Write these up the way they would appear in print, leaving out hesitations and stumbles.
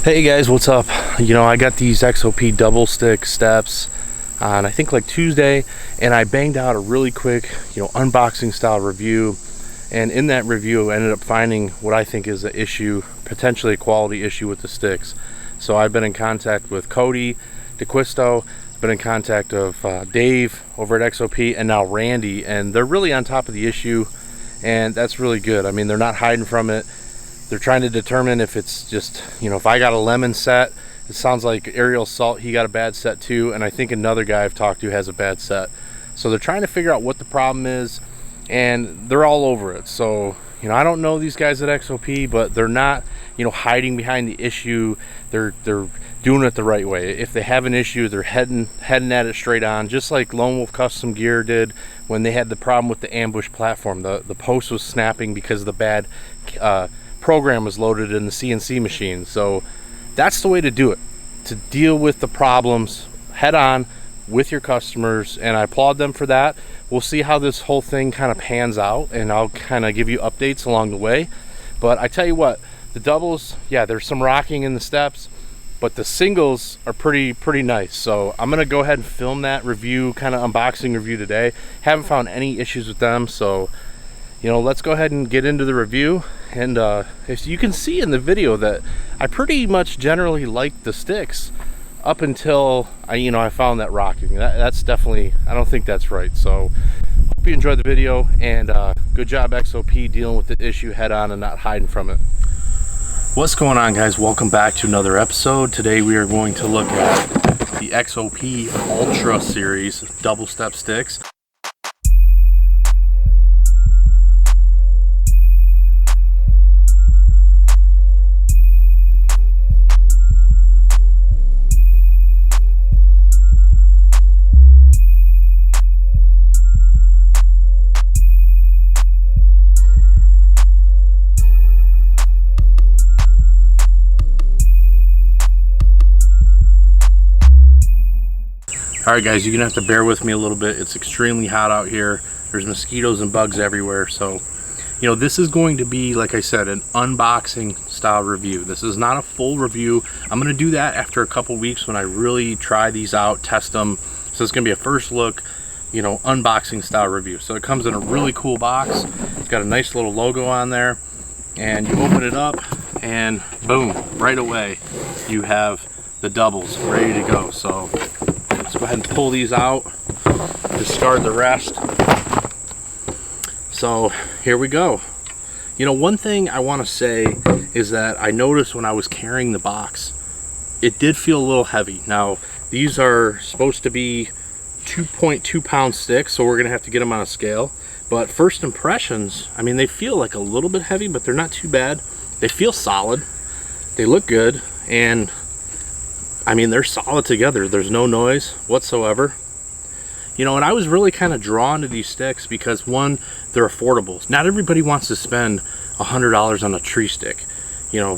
Hey guys, what's up? I got these XOP double stick steps on I think like Tuesday, and I banged out a really quick unboxing style review. And in that review I ended up finding what I think is an issue, potentially a quality issue with the sticks. So I've been in contact with Cody DeQuisto, been in contact of Dave over at XOP, and now Randy, and they're really on top of the issue, and that's really good. I mean, they're not hiding from it. They're trying to determine if it's just, if I got a lemon set. It sounds like Ariel Salt, he got a bad set too, and I think another guy I've talked to has a bad set. So they're trying to figure out what the problem is, and they're all over it. So, I don't know these guys at XOP, but they're not, hiding behind the issue. They're doing it the right way. If they have an issue, they're heading at it straight on, just like Lone Wolf Custom Gear did when they had the problem with the ambush platform. The post was snapping because of the bad program was loaded in the CNC machine. So that's the way to do it, to deal with the problems head on with your customers, and I applaud them for that. We'll see how this whole thing kind of pans out, and I'll kind of give you updates along the way. But I tell you what, the doubles, yeah, there's some rocking in the steps, but the singles are pretty nice. So I'm gonna go ahead and film that review, kind of unboxing review today. Haven't found any issues with them, so let's go ahead and get into the review. And as you can see in the video, that I pretty much generally like the sticks up until I found that rocking. That's definitely, I don't think that's right. So hope you enjoyed the video, and good job XOP dealing with the issue head on and not hiding from it. What's going on, guys? Welcome back to another episode. Today we are going to look at the XOP Ultra series double step sticks. Alright guys, you're gonna have to bear with me a little bit. It's extremely hot out here. There's mosquitoes and bugs everywhere. So, this is going to be, like I said, an unboxing style review. This is not a full review. I'm gonna do that after a couple weeks when I really try these out, test them. So it's gonna be a first look, unboxing style review. So it comes in a really cool box. It's got a nice little logo on there, and you open it up and boom, right away you have the doubles ready to go. So let's go ahead and pull these out, discard the rest. So here we go. One thing I want to say is that I noticed when I was carrying the box, it did feel a little heavy. Now, these are supposed to be 2.2 pound sticks, so we're gonna have to get them on a scale. But first impressions, I mean, they feel like a little bit heavy, but they're not too bad. They feel solid, they look good, and I mean, they're solid together. There's no noise whatsoever. And I was really kind of drawn to these sticks because, one, they're affordable. Not everybody wants to spend $100 on a tree stick.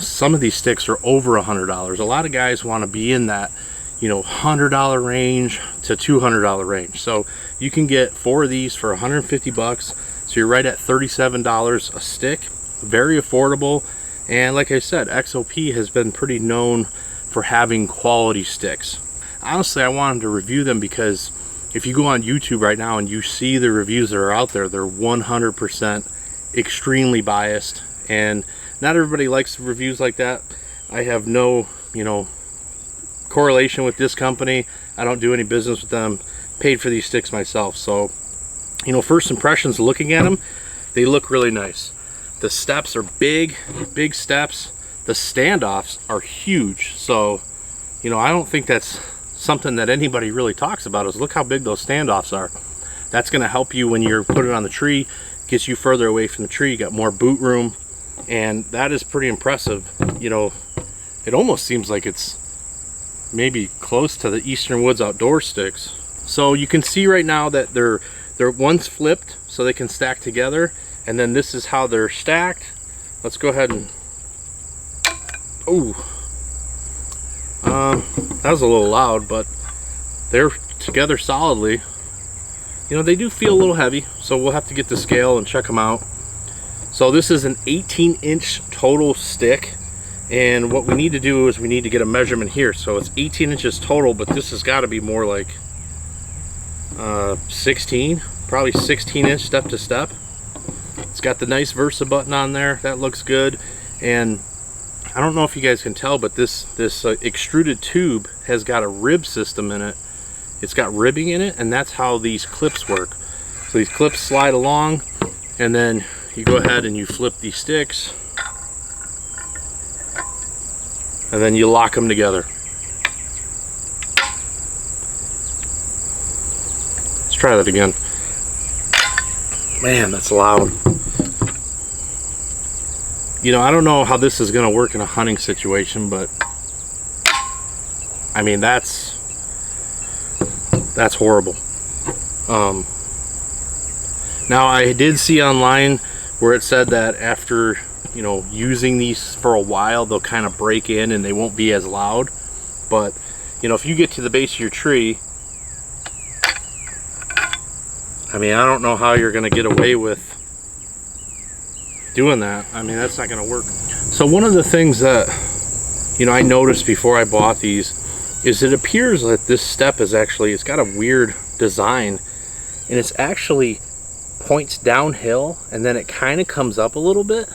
Some of these sticks are over $100. A lot of guys want to be in that, $100 range to $200 range. So you can get 4 of these for 150 bucks. So you're right at $37 a stick. Very affordable. And like I said, XOP has been pretty known for having quality sticks. Honestly, I wanted to review them because if you go on YouTube right now and you see the reviews that are out there, they're 100% extremely biased, and not everybody likes reviews like that. I have no, correlation with this company. I don't do any business with them. Paid for these sticks myself. So, first impressions looking at them, they look really nice. The steps are big steps. The standoffs are huge. So, I don't think that's something that anybody really talks about, is look how big those standoffs are. That's going to help you when you're putting it on the tree, gets you further away from the tree. You got more boot room, and that is pretty impressive. It almost seems like it's maybe close to the Eastern Woods Outdoor sticks. So you can see right now that they're one's flipped so they can stack together, and then this is how they're stacked. Let's go ahead and that was a little loud, but they're together solidly. They do feel a little heavy, so we'll have to get the scale and check them out. So this is an 18-inch total stick, And what we need to do is we need to get a measurement here. So it's 18 inches total, but this has got to be more like 16, probably 16-inch step to step. It's got the nice Versa button on there. That looks good. And I don't know if you guys can tell, but this extruded tube has got a rib system in it. It's got ribbing in it, and that's how these clips work. So these clips slide along, and then you go ahead and you flip these sticks, and then you lock them together. Let's try that again. Man, that's loud. You know, I don't know how this is going to work in a hunting situation, but I mean, that's horrible. Now, I did see online where it said that after, you know, using these for a while, they'll kind of break in and they won't be as loud. But, you know, if you get to the base of your tree, I mean, I don't know how you're going to get away with doing that. I mean, that's not going to work. So one of the things that, you know, I noticed before I bought these is it appears that this step is actually, it's got a weird design, and it's actually points downhill and then it kind of comes up a little bit.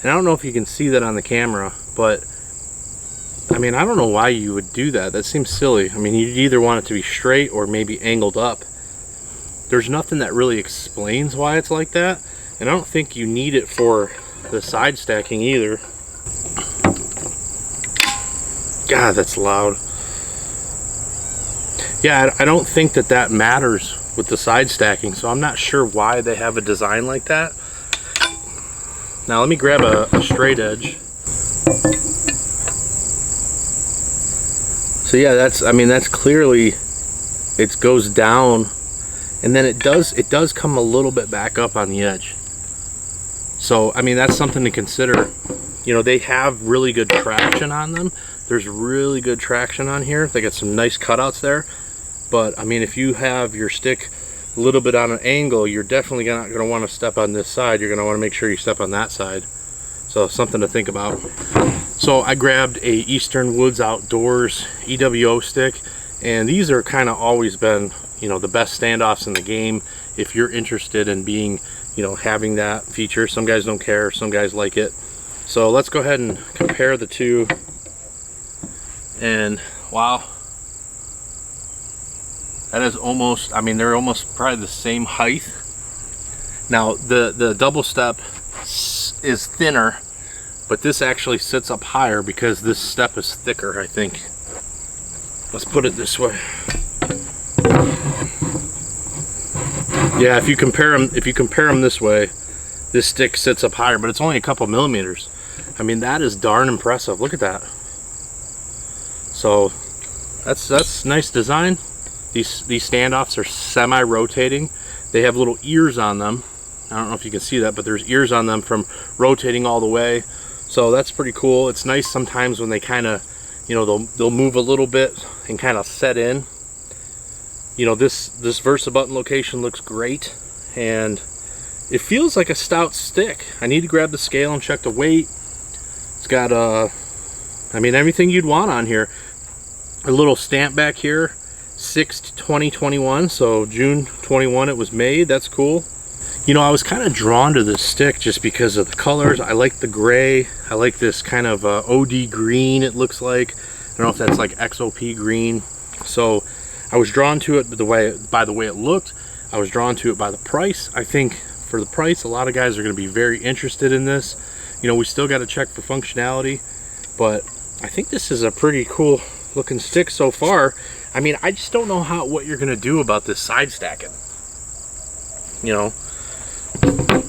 And I don't know if you can see that on the camera, but I mean, I don't know why you would do that. That seems silly. I mean, you'd either want it to be straight or maybe angled up. There's nothing that really explains why it's like that. And I don't think you need it for the side stacking either. God, that's loud. Yeah, I don't think that that matters with the side stacking, so I'm not sure why they have a design like that. Now let me grab a straight edge. So yeah, that's, I mean, that's clearly, it goes down, and then it does come a little bit back up on the edge. So, I mean, that's something to consider. You know, they have really good traction on them. There's really good traction on here. They got some nice cutouts there. But, I mean, if you have your stick a little bit on an angle, you're definitely not going to want to step on this side. You're going to want to make sure you step on that side. So, something to think about. So, I grabbed a Eastern Woods Outdoors EWO stick. And these are kind of always been, you know, the best standoffs in the game if you're interested in being, you know, having that feature. Some guys don't care, some guys like it. So let's go ahead and compare the two. And wow, that is almost, I mean, they're almost probably the same height. Now the double step is thinner, but this actually sits up higher because this step is thicker, I think. Let's put it this way. Yeah, if you compare them this way, this stick sits up higher, but it's only a couple millimeters. I mean, that is darn impressive. Look at that. So that's nice design. These standoffs are semi-rotating. They have little ears on them. I don't know if you can see that, but there's ears on them from rotating all the way. So that's pretty cool. It's nice sometimes when they kind of, you know, they'll move a little bit and kind of set in. You know, this Versa button location looks great, and it feels like a stout stick. I need to grab the scale and check the weight. It's got I mean, everything you'd want on here. A little stamp back here, 6/20/21, so June 21 it was made. That's cool. You know, I was kind of drawn to this stick just because of the colors. I like the gray. I like this kind of OD green, it looks like. I don't know if that's like XOP green. So I was drawn to it by the way it looked. I was drawn to it by the price. I think for the price, a lot of guys are going to be very interested in this. You know, we still got to check for functionality, but I think this is a pretty cool looking stick so far. I mean, I just don't know what you're going to do about this side stacking. You know,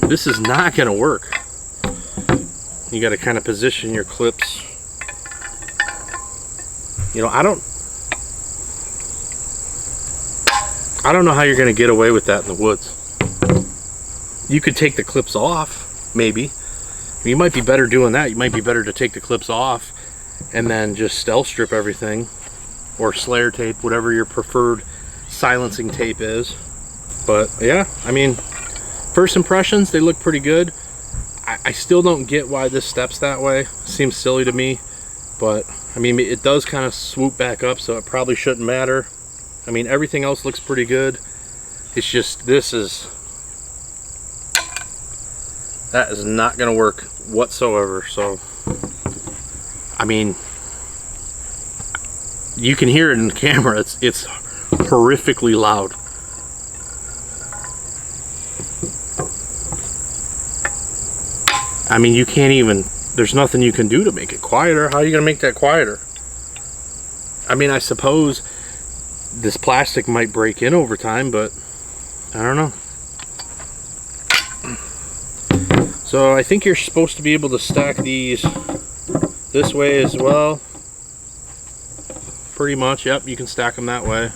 this is not going to work. You got to kind of position your clips. You know, I don't know how you're going to get away with that in the woods. You could take the clips off, maybe. You might be better doing that. You might be better to take the clips off and then just stealth strip everything, or Slayer tape, whatever your preferred silencing tape is. But yeah, I mean, first impressions, they look pretty good. I still don't get why this steps that way. Seems silly to me, but I mean, it does kind of swoop back up, so it probably shouldn't matter. I mean, everything else looks pretty good. It's just, that is not gonna work whatsoever. So, I mean, you can hear it in the camera. It's horrifically loud. I mean, you can't even, there's nothing you can do to make it quieter. How are you gonna make that quieter? I mean, I suppose this plastic might break in over time, but I don't know. So I think you're supposed to be able to stack these this way as well. Pretty much, yep, you can stack them that way.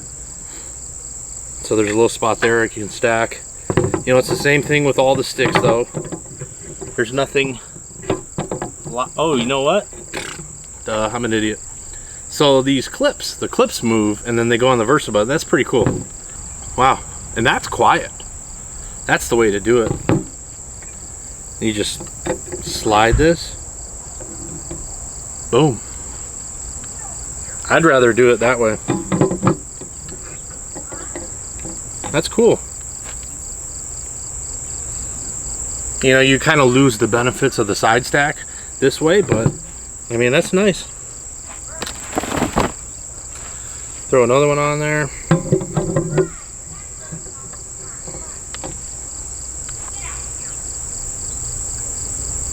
So there's a little spot there you can stack. You know, it's the same thing with all the sticks though. There's nothing, oh, you know what? Duh, I'm an idiot. So these clips, the clips move and then they go on the Versa button. That's pretty cool. Wow, and that's quiet. That's the way to do it. You just slide this. Boom. I'd rather do it that way. That's cool. You know, you kind of lose the benefits of the side stack this way, but I mean, that's nice. Throw another one on there.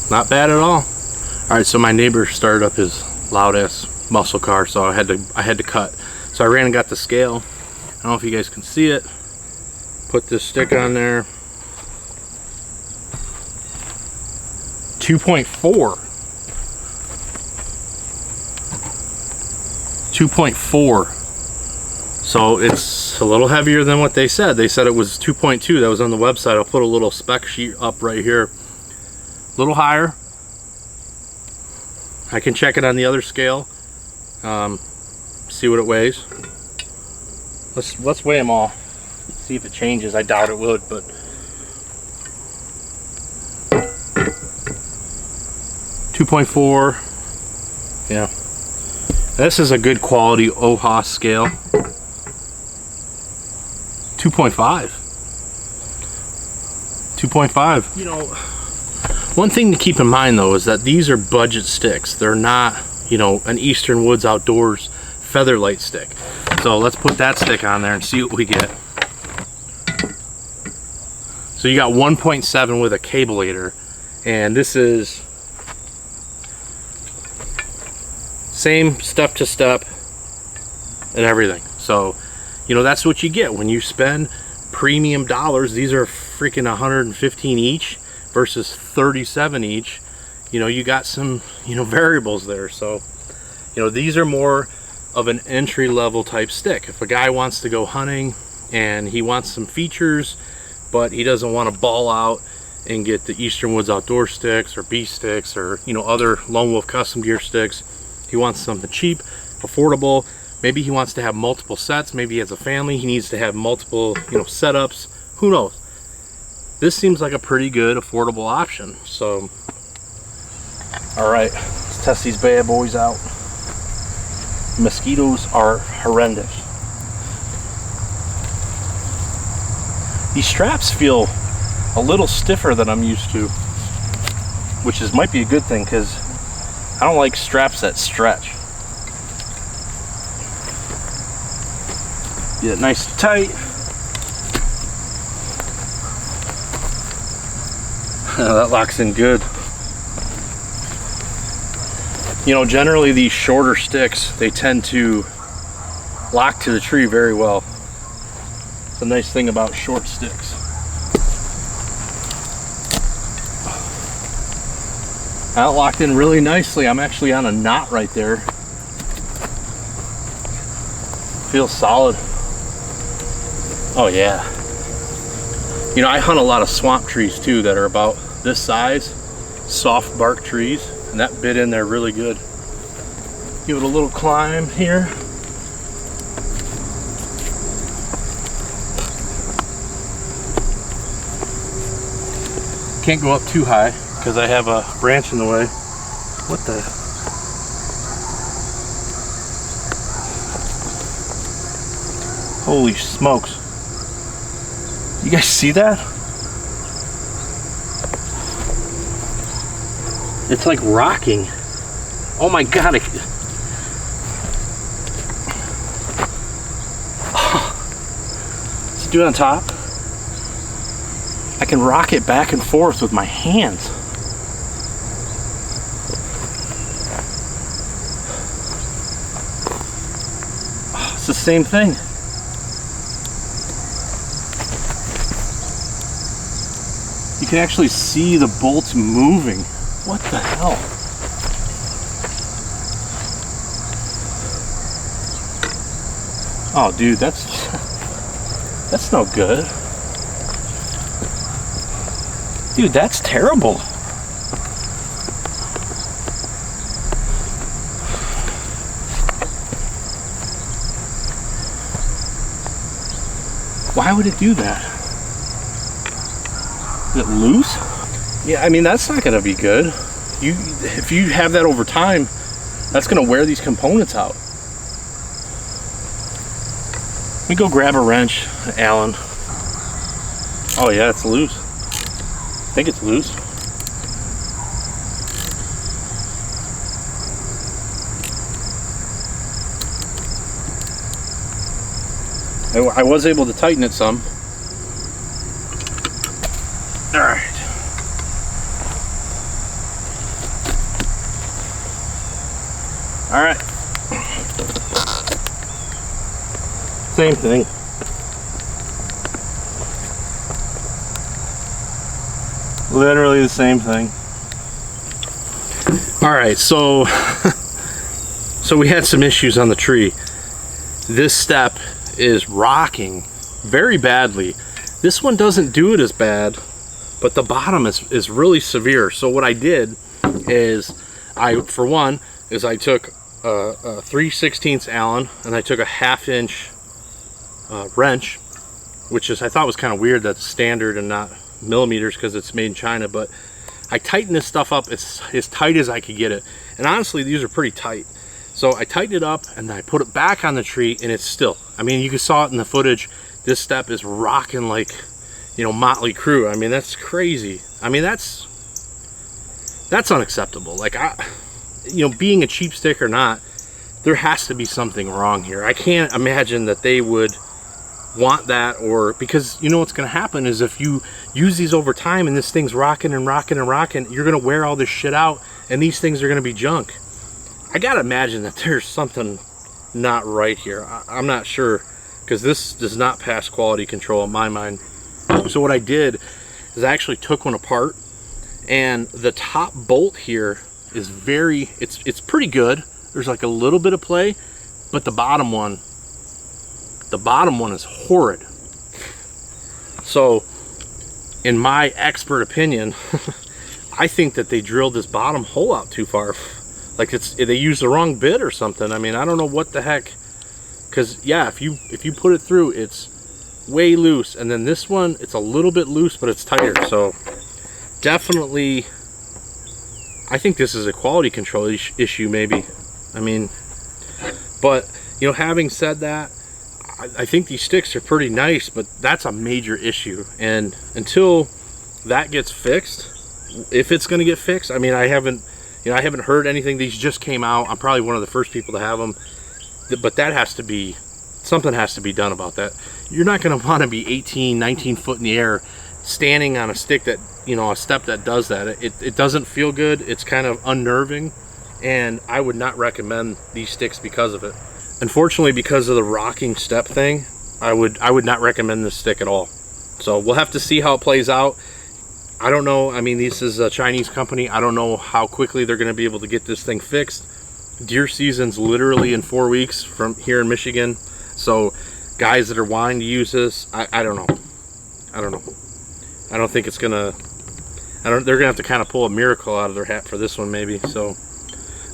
Not bad at all. All right, so my neighbor started up his loud ass muscle car, so I had to cut. So I ran and got the scale. I don't know if you guys can see it. Put this stick on there. 2.4. 2.4. So it's a little heavier than what they said. They said it was 2.2. That was on the website. I'll put a little spec sheet up right here. A little higher. I can check it on the other scale. See what it weighs. Let's weigh them all. See if it changes. I doubt it would, but 2.4. Yeah. This is a good quality OHA scale. 2.5. 2.5. You know, one thing to keep in mind though is that these are budget sticks. They're not, you know, an Eastern Woods Outdoors Featherlight stick. So let's put that stick on there and see what we get. So you got 1.7 with a cableator, and this is same step to step and everything. So, you know, that's what you get when you spend premium dollars. These are freaking 115 each versus 37 each. You know, you got some, you know, variables there. So, you know, these are more of an entry level type stick. If a guy wants to go hunting and he wants some features, but he doesn't want to ball out and get the Eastern Woods Outdoor sticks or B sticks or, you know, other Lone Wolf custom gear sticks, he wants something cheap, affordable. Maybe he wants to have multiple sets. Maybe he has a family. He needs to have multiple, you know, setups. Who knows? This seems like a pretty good, affordable option. So, all right, let's test these bad boys out. Mosquitoes are horrendous. These straps feel a little stiffer than I'm used to, which might be a good thing because I don't like straps that stretch. Get it nice and tight. That locks in good. You know, generally these shorter sticks, they tend to lock to the tree very well. It's a nice thing about short sticks. That locked in really nicely. I'm actually on a knot right there. Feels solid. Oh yeah. You know, I hunt a lot of swamp trees too that are about this size, soft bark trees, and that bit in there really good. Give it a little climb here. Can't go up too high. because I have a branch in the way. What the? Holy smokes. You guys see that? It's like rocking. Oh my God. See, dude on top? I can rock it back and forth with my hands. It's the same thing. You can actually see the bolts moving. What the hell? Oh, dude, that's no good. Dude, that's terrible. Why would it do that? Is it loose? Yeah, I mean, that's not gonna be good. If you have that over time, that's gonna wear these components out. Let me go grab a wrench, Allen. Oh yeah, it's loose. I think it's loose. I was able to tighten it some. All right. All right. Same thing. Literally the same thing. All right, so we had some issues on the tree. This step is rocking very badly. This one doesn't do it as bad, but the bottom is really severe. So what I did is I took a 3/16 Allen and I took a 1/2 inch wrench, which I thought was kind of weird that's standard and not millimeters because it's made in China, but I tightened this stuff up as tight as I could get it. And honestly, these are pretty tight. So I tightened it up and then I put it back on the tree and it's still, I mean, you saw it in the footage. This step is rocking like, you know, Motley Crue. I mean, that's crazy. I mean, that's unacceptable. Like, you know, being a cheap stick or not, there has to be something wrong here. I can't imagine that they would want that, or because you know what's going to happen is if you use these over time and this thing's rocking and rocking and rocking, you're going to wear all this shit out and these things are going to be junk. I gotta imagine that there's something not right here. I'm not sure, because this does not pass quality control in my mind. So what I did is I actually took one apart, and the top bolt here is it's pretty good. There's like a little bit of play, but the bottom one is horrid. So in my expert opinion, I think that they drilled this bottom hole out too far. Like they used the wrong bit or something. I mean, I don't know what the heck. Because yeah, if you put it through, it's way loose, and then this one, it's a little bit loose, but it's tighter. So definitely, I think this is a quality control issue, maybe. I mean, but you know, having said that, I think these sticks are pretty nice, but that's a major issue. And until that gets fixed, if it's going to get fixed, I mean, I haven't heard anything. These just came out. I'm probably one of the first people to have them, but that has to be, something has to be done about that. You're not going to want to be 18, 19 foot in the air standing on a stick that, you know, a step that does that. It doesn't feel good. It's kind of unnerving, and I would not recommend these sticks because of it. Unfortunately, because of the rocking step thing, I would not recommend this stick at all. So we'll have to see how it plays out. I don't know. I mean, this is a Chinese company. I don't know how quickly they're going to be able to get this thing fixed. Deer season's literally in 4 weeks from here in Michigan. So guys that are wanting to use this, I don't know. I don't think it's gonna, they're gonna have to kind of pull a miracle out of their hat for this one, maybe. So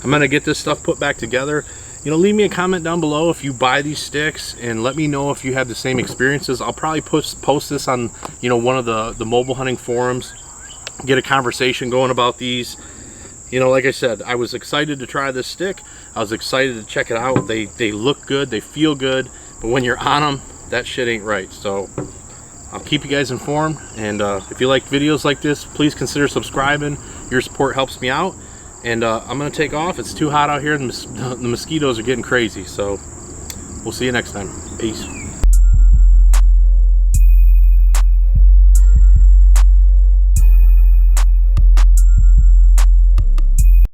I'm gonna get this stuff put back together. You know, leave me a comment down below if you buy these sticks, and let me know if you have the same experiences. I'll probably post this on, you know, one of the mobile hunting forums get a conversation going about these. You know, like I said, I was excited to try this stick. I was excited to check it out. They look good, they feel good, but when you're on them, that shit ain't right. So I'll keep you guys informed, and if you like videos like this, please consider subscribing. Your support helps me out. And I'm gonna take off. It's too hot out here, and the mosquitoes are getting crazy. So we'll see you next time. Peace.